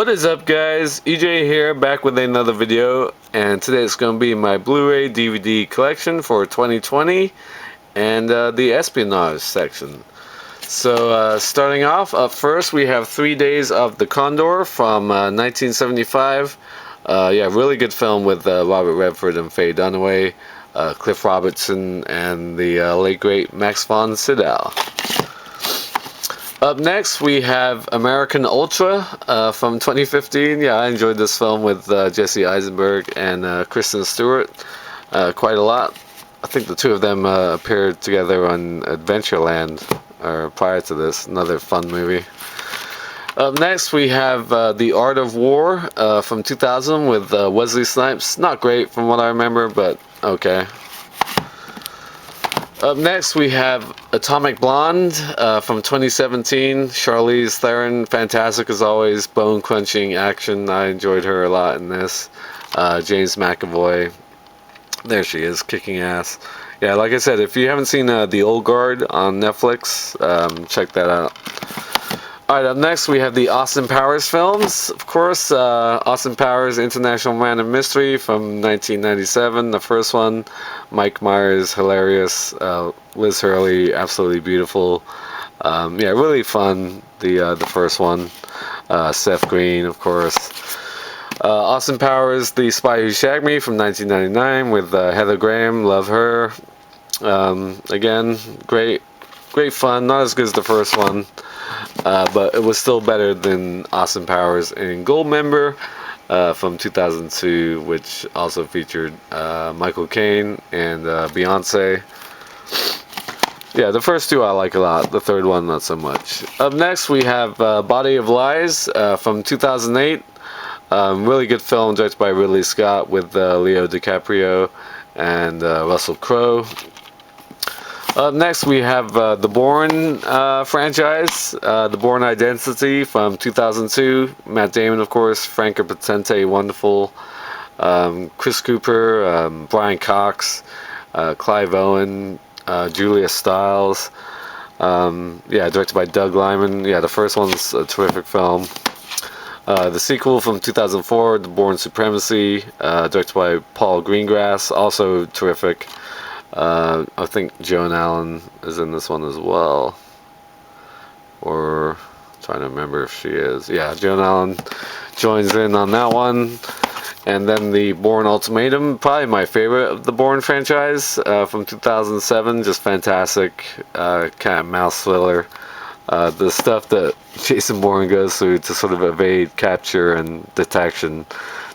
What is up, guys? EJ here, back with another video, and today it's going to be my Blu-ray DVD collection for 2020 and the Espionage section. So starting off, up first we have 3 Days of the Condor from 1975. Yeah, really good film with Robert Redford and Faye Dunaway, Cliff Robertson, and the late great Max von Sydow. Up next we have American Ultra from 2015. Yeah, I enjoyed this film with Jesse Eisenberg and Kristen Stewart quite a lot. I think the two of them appeared together on Adventureland prior to this. Another fun movie. Up next we have The Art of War from 2000 with Wesley Snipes. Not great from what I remember, but okay. Up next we have Atomic Blonde from 2017. Charlize Theron, fantastic as always, bone-crunching action. I enjoyed her a lot in this. James McAvoy, there she is, kicking ass. Yeah, like I said, if you haven't seen The Old Guard on Netflix, check that out. Alright, up next we have the Austin Powers films. Of course, Austin Powers, International Man of Mystery from 1997. The first one, Mike Myers, hilarious. Liz Hurley, absolutely beautiful. Yeah, really fun, the first one. Seth Green, of course. Austin Powers, The Spy Who Shagged Me from 1999 with Heather Graham, love her. Again, great fun, not as good as the first one. But it was still better than Austin Powers in Goldmember from 2002, which also featured Michael Caine and Beyonce. Yeah, the first two I like a lot, the third one not so much. Up next we have Body of Lies from 2008. Really good film directed by Ridley Scott with Leo DiCaprio and Russell Crowe. Next we have the Bourne franchise, The Bourne Identity from 2002. Matt Damon, of course, Franco Potente, wonderful. Chris Cooper, Brian Cox, Clive Owen, Julia Stiles. Yeah, directed by Doug Liman. Yeah, the first one's a terrific film. The sequel from 2004, The Bourne Supremacy, directed by Paul Greengrass, also terrific. I think Joan Allen is in this one as well, or I'm trying to remember if she is. Yeah, Joan Allen joins in on that one. And then the Bourne Ultimatum, probably my favorite of the Bourne franchise, from 2007. Just fantastic, cat and mouse thriller. The stuff that Jason Bourne goes through to sort of evade capture and detection,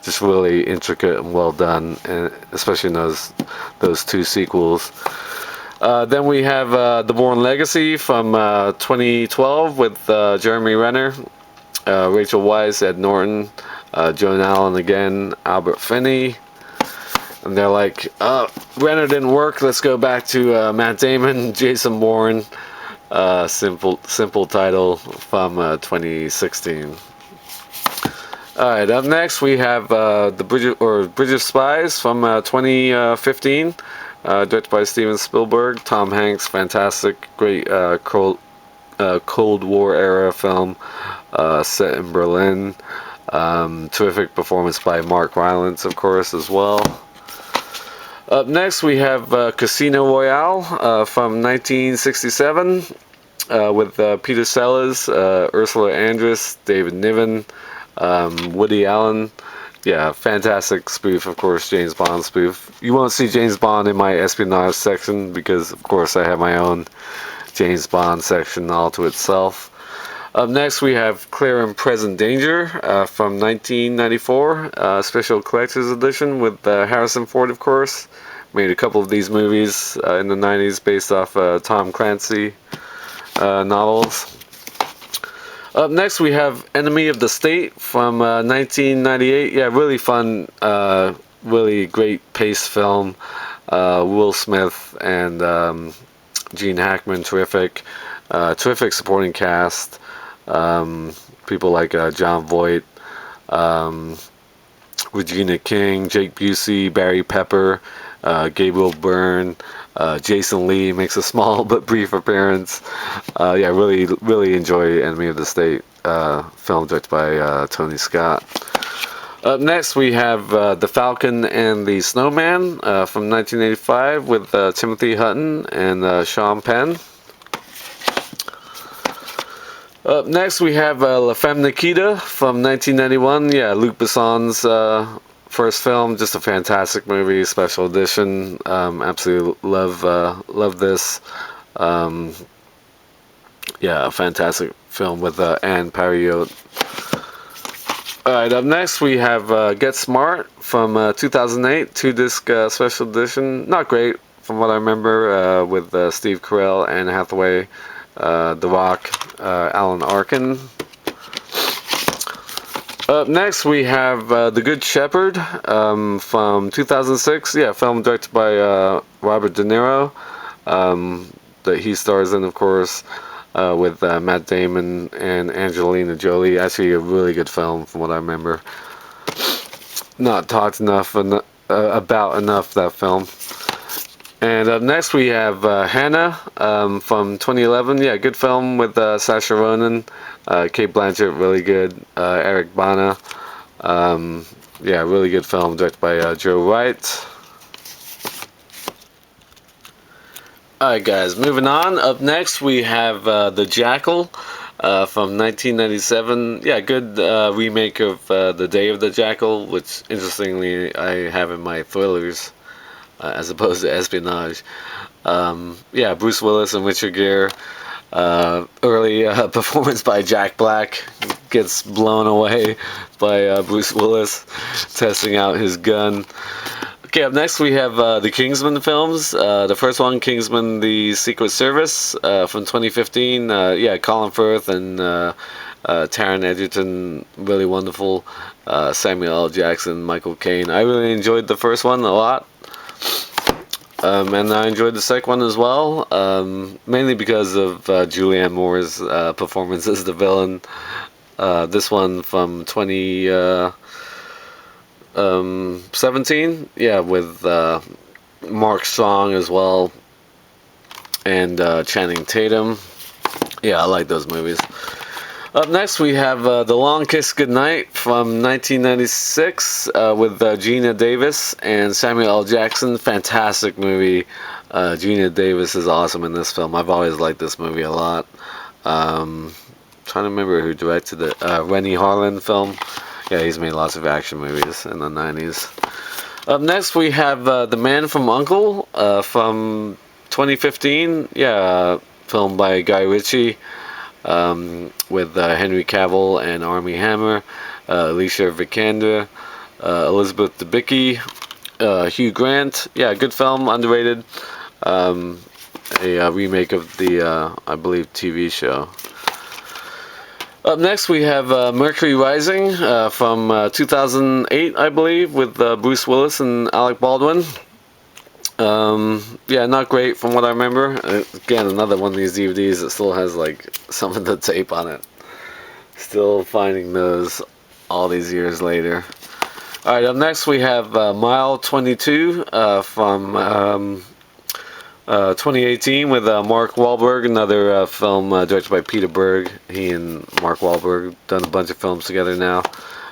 just really intricate and well done, and especially in those two sequels. Then we have The Bourne Legacy from 2012 with Jeremy Renner, Rachel Weisz, Ed Norton, Joan Allen again, Albert Finney. And they're like, Renner didn't work, let's go back to Matt Damon, Jason Bourne. Simple title from 2016. Alright, up next we have the Bridge of Spies from 2015, directed by Steven Spielberg. Tom Hanks, fantastic, great Cold War era film set in Berlin. Terrific performance by Mark Rylance, of course, as well. Up next we have Casino Royale from 1967 with Peter Sellers, Ursula Andress, David Niven, Woody Allen. Yeah, fantastic spoof, of course, James Bond spoof. You won't see James Bond in my espionage section because, of course, I have my own James Bond section all to itself. Up next we have Clear and Present Danger from 1994, special collector's edition with Harrison Ford, of course. Made a couple of these movies in the 90s based off Tom Clancy novels. Up next we have Enemy of the State from 1998. Yeah, really fun, really great pace film. Will Smith and Gene Hackman, terrific. Terrific supporting cast. People like John Voight, Regina King, Jake Busey, Barry Pepper, Gabriel Byrne, Jason Lee makes a small but brief appearance. Yeah, really enjoy Enemy of the State, film directed by Tony Scott. Up next, we have The Falcon and the Snowman from 1985 with Timothy Hutton and Sean Penn. Up next, we have La Femme Nikita from 1991. Yeah, Luc Besson's first film. Just a fantastic movie, special edition. Absolutely love this. Yeah, a fantastic film with Anne Parriot. Alright, up next we have Get Smart from 2008, 2-disc special edition. Not great from what I remember, with Steve Carell, Anne Hathaway, The Rock, Alan Arkin. Up next we have The Good Shepherd from 2006. Yeah, film directed by Robert De Niro, that he stars in, of course. With Matt Damon and Angelina Jolie. Actually, a really good film from what I remember. Not talked enough about enough, that film. And up next we have Hannah from 2011. Yeah, good film with Saoirse Ronan, Cate Blanchett, really good. Eric Bana. Yeah, really good film directed by Joe Wright. Alright guys, moving on. Up next we have The Jackal from 1997. Yeah, good remake of The Day of the Jackal, which interestingly I have in my thrillers as opposed to Espionage. Yeah, Bruce Willis and Richard Gere. Early performance by Jack Black gets blown away by Bruce Willis testing out his gun. Okay, up next we have the Kingsman films. The first one, Kingsman: The Secret Service, from 2015. Yeah, Colin Firth and Taron Egerton, really wonderful. Samuel L. Jackson, Michael Caine. I really enjoyed the first one a lot. And I enjoyed the second one as well, mainly because of Julianne Moore's performance as the villain. This one from 2017, yeah, with Mark Strong as well, and Channing Tatum. Yeah, I like those movies. Up next we have The Long Kiss Goodnight from 1996 with Geena Davis and Samuel L. Jackson. Fantastic movie. Geena Davis is awesome in this film. I've always liked this movie a lot. Trying to remember who directed it. Rennie Harlan film. Yeah, he's made lots of action movies in the 90s. Up next we have The Man from U.N.C.L.E. From 2015. Yeah, filmed by Guy Ritchie. With Henry Cavill and Armie Hammer, Alicia Vikander, Elizabeth Debicki, Hugh Grant. Yeah, good film, underrated. A remake of the, I believe, TV show. Up next we have Mercury Rising from 2008, I believe, with Bruce Willis and Alec Baldwin. Yeah, not great from what I remember. Again, another one of these DVDs that still has like some of the tape on it. Still finding those all these years later. Alright, up next we have Mile 22 from 2018 with Mark Wahlberg, another film directed by Peter Berg. He and Mark Wahlberg done a bunch of films together now.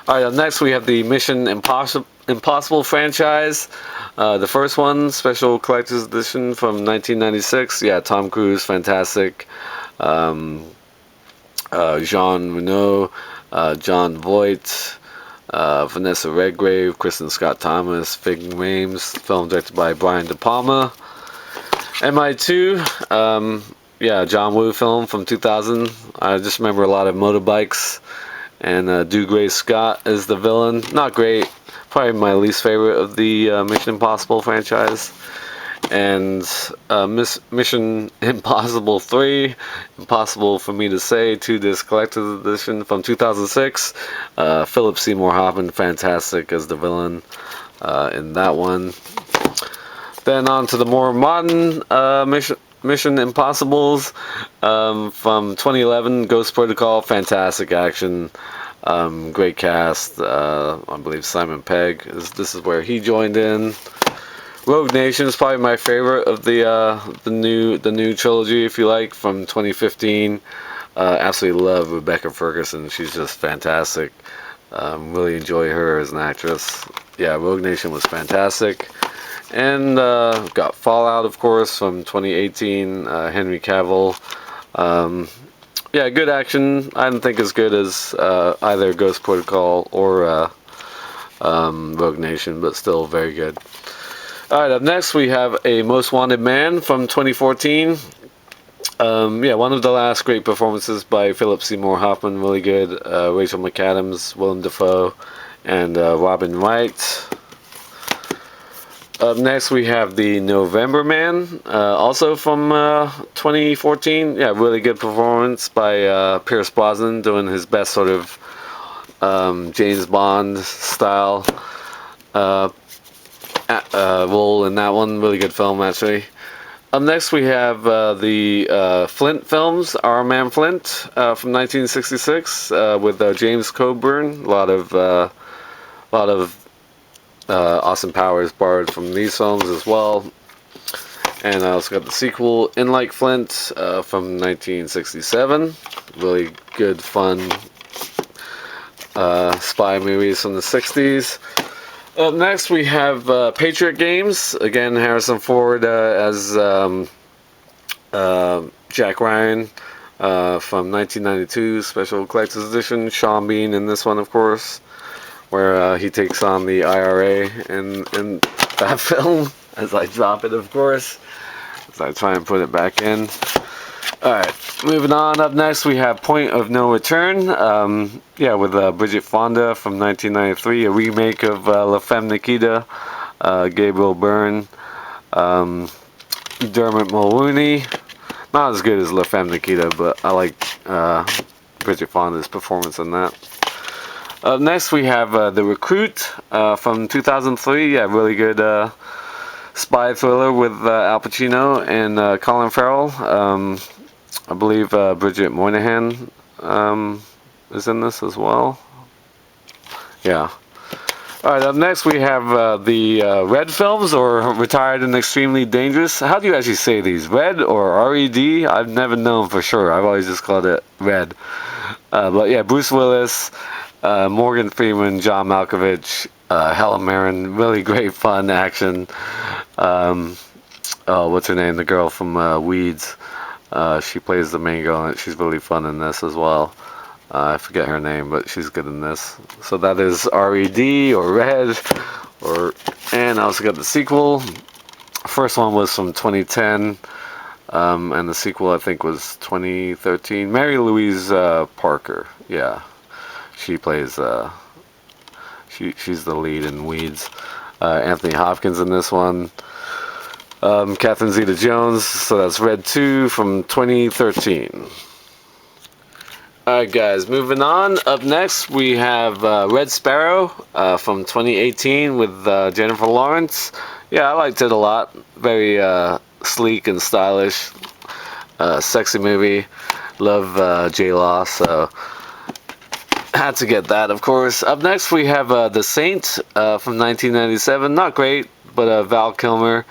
Alright, up next we have the Mission Impossible franchise. The first one, special collector's edition from 1996. Yeah, Tom Cruise, fantastic. Jean Reno, John Voight, Vanessa Redgrave, Kristen Scott Thomas, Ving Rhames. Film directed by Brian De Palma. MI2, yeah, John Woo film from 2000. I just remember a lot of motorbikes. And Dougray Scott is the villain. Not great. Probably my least favorite of the Mission Impossible franchise. And Mission Impossible 3, Impossible for Me to Say, 2-disc collector's edition from 2006. Philip Seymour Hoffman, fantastic as the villain in that one. Then on to the more modern Mission Impossibles from 2011, Ghost Protocol, fantastic action, great cast. I believe Simon Pegg this is where he joined in Rogue Nation is probably my favorite of the new trilogy, if you like, from 2015. Absolutely love Rebecca Ferguson. She's just fantastic. Really enjoy her as an actress. Yeah, Rogue Nation was fantastic. And got Fallout, of course, from 2018. Henry Cavill. Yeah, good action. I don't think as good as either Ghost Protocol or Rogue Nation, but still very good. Alright, up next we have A Most Wanted Man from 2014. Yeah, one of the last great performances by Philip Seymour Hoffman, really good. Rachel McAdams, Willem Dafoe, and Robin Wright. Up next we have The November Man, also from 2014. Yeah, really good performance by Pierce Brosnan, doing his best sort of James Bond style role in that one. Really good film, actually. Up next we have the Flint films, Our Man Flint from 1966 with James Coburn. A lot of Austin Powers borrowed from these films as well. And I also got the sequel, In Like Flint from 1967. Really good, fun spy movies from the 60s. Up next we have Patriot Games. Again, Harrison Ford as Jack Ryan from 1992, Special Collector's Edition. Sean Bean in this one, of course, where he takes on the IRA in that film, as I drop it, of course, as I try and put it back in. Alright, moving on. Up next we have Point of No Return, yeah, with Bridget Fonda from 1993, a remake of La Femme Nikita, Gabriel Byrne, Dermot Mulroney. Not as good as La Femme Nikita, but I like Bridget Fonda's performance in that. Up next we have The Recruit from 2003, yeah, really good spy thriller with Al Pacino and Colin Farrell. I believe Bridget Moynihan is in this as well. Yeah. Alright, up next we have the Red films, or Retired and Extremely Dangerous. How do you actually say these? Red or R-E-D? I've never known for sure. I've always just called it Red. But yeah, Bruce Willis, Morgan Freeman, John Malkovich, Helen Mirren. Really great fun action. What's her name? The girl from Weeds. She plays the main girl in it. She's really fun in this as well. I forget her name, but she's good in this. So that is R.E.D. or Red. And I also got the sequel. First one was from 2010. And the sequel, I think, was 2013. Mary Louise Parker. Yeah. She plays... she's the lead in Weeds. Anthony Hopkins in this one. Catherine Zeta-Jones, so that's Red 2 from 2013. Alright guys, moving on. Up next we have Red Sparrow from 2018 with Jennifer Lawrence. Yeah, I liked it a lot. Very sleek and stylish. Sexy movie. Love J-Law, so had to get that, of course. Up next we have The Saint from 1997. Not great, but Val Kilmer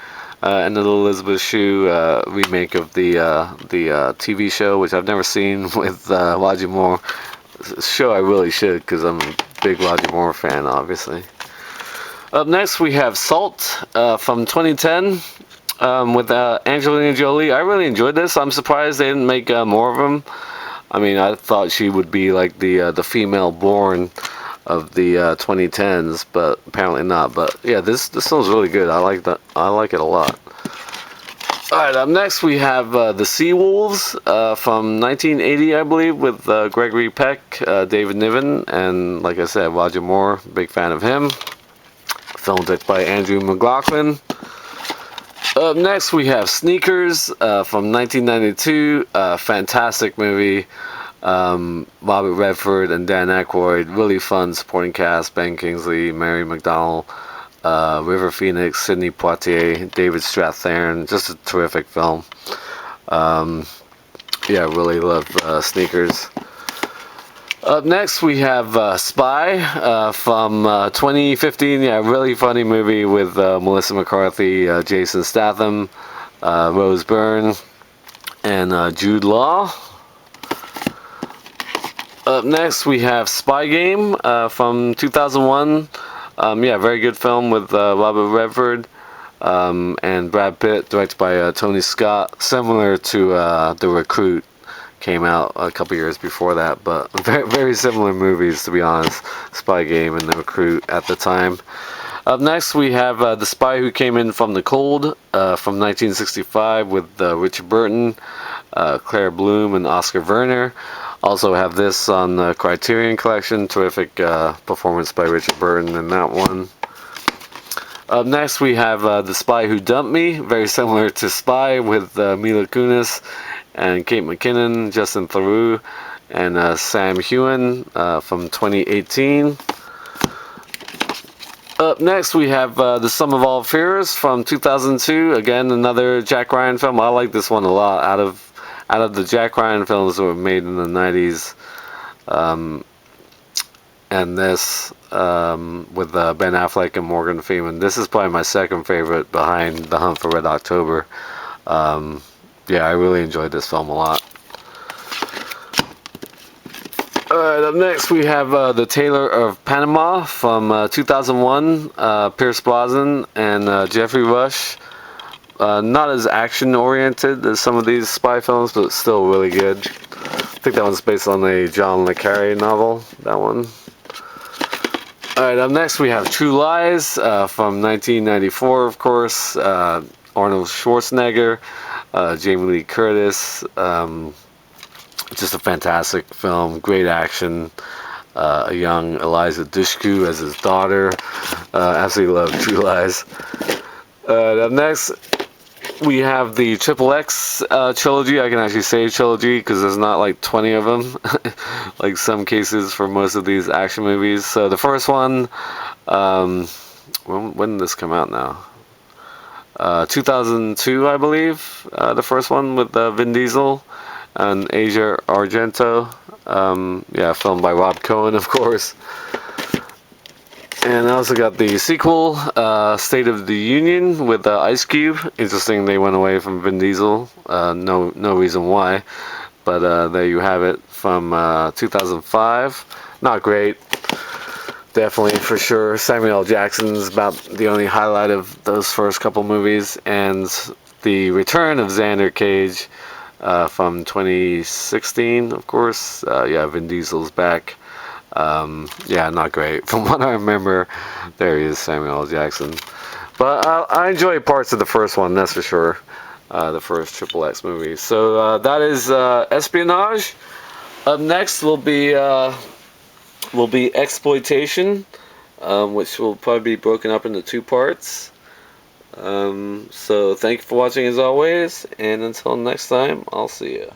and the Little Elizabeth Shue remake of the TV show, which I've never seen, with Roger Moore. Show I really should, because I'm a big Roger Moore fan, obviously. Up next we have Salt from 2010 with Angelina Jolie. I really enjoyed this. I'm surprised they didn't make more of them. I mean, I thought she would be like the female Bourne of the 2010s, but apparently not. But yeah, this sounds really good. I like that. I like it a lot. Alright, up next we have The Seawolves from 1980, I believe, with Gregory Peck, David Niven, and like I said, Roger Moore. Big fan of him. Filmed by Andrew McLaughlin. Up next we have Sneakers from 1992. Fantastic movie. Robert Redford and Dan Aykroyd. Really fun supporting cast. Ben Kingsley, Mary McDonnell, River Phoenix, Sidney Poitier, David Strathairn. Just a terrific film. Yeah, really love Sneakers. Up next we have Spy from 2015. Yeah, really funny movie with Melissa McCarthy, Jason Statham, Rose Byrne, and Jude Law. Up next we have Spy Game from 2001. Yeah, very good film with Robert Redford and Brad Pitt, directed by Tony Scott, similar to The Recruit. Came out a couple years before that, but very, very similar movies, to be honest. Spy Game and The Recruit at the time. Up next we have The Spy Who Came In From the Cold from 1965 with Richard Burton, Claire Bloom, and Oscar Werner. Also have this on the Criterion Collection. Terrific performance by Richard Burton in that one. Up next we have The Spy Who Dumped Me, very similar to Spy, with Mila Kunis and Kate McKinnon, Justin Theroux, and Sam Heughan from 2018. Up next we have The Sum of All Fears from 2002. Again, another Jack Ryan film. I like this one a lot. Out of the Jack Ryan films that were made in the 90s, and this with Ben Affleck and Morgan Freeman. This is probably my second favorite behind The Hunt for Red October. Yeah, I really enjoyed this film a lot. Alright, up next we have The Tailor of Panama from 2001. Pierce Brosnan and Jeffrey Rush. Not as action oriented as some of these spy films, but still really good. I think that one's based on a John le Carré novel, that one. Alright, up next we have True Lies from 1994, of course. Arnold Schwarzenegger, Jamie Lee Curtis. Just a fantastic film, great action. A young Eliza Dushku as his daughter. Absolutely love True Lies. Up next we have the Triple X trilogy. I can actually say trilogy because there's not like 20 of them, like some cases for most of these action movies. So the first one, when did this come out now? 2002, I believe. The first one with Vin Diesel and Asia Argento. Yeah, filmed by Rob Cohen, of course. And I also got the sequel, State of the Union, with Ice Cube. Interesting, they went away from Vin Diesel. No reason why, but there you have it, from 2005. Not great, definitely, for sure. Samuel L. Jackson's about the only highlight of those first couple movies, and the return of Xander Cage from 2016, of course. Yeah, Vin Diesel's back. Yeah, not great. From what I remember, there he is, Samuel L. Jackson. But I enjoy parts of the first one, that's for sure. The first Triple X movie. So that is Espionage. Up next will be Exploitation, which will probably be broken up into 2 parts. So thank you for watching as always, and until next time, I'll see you.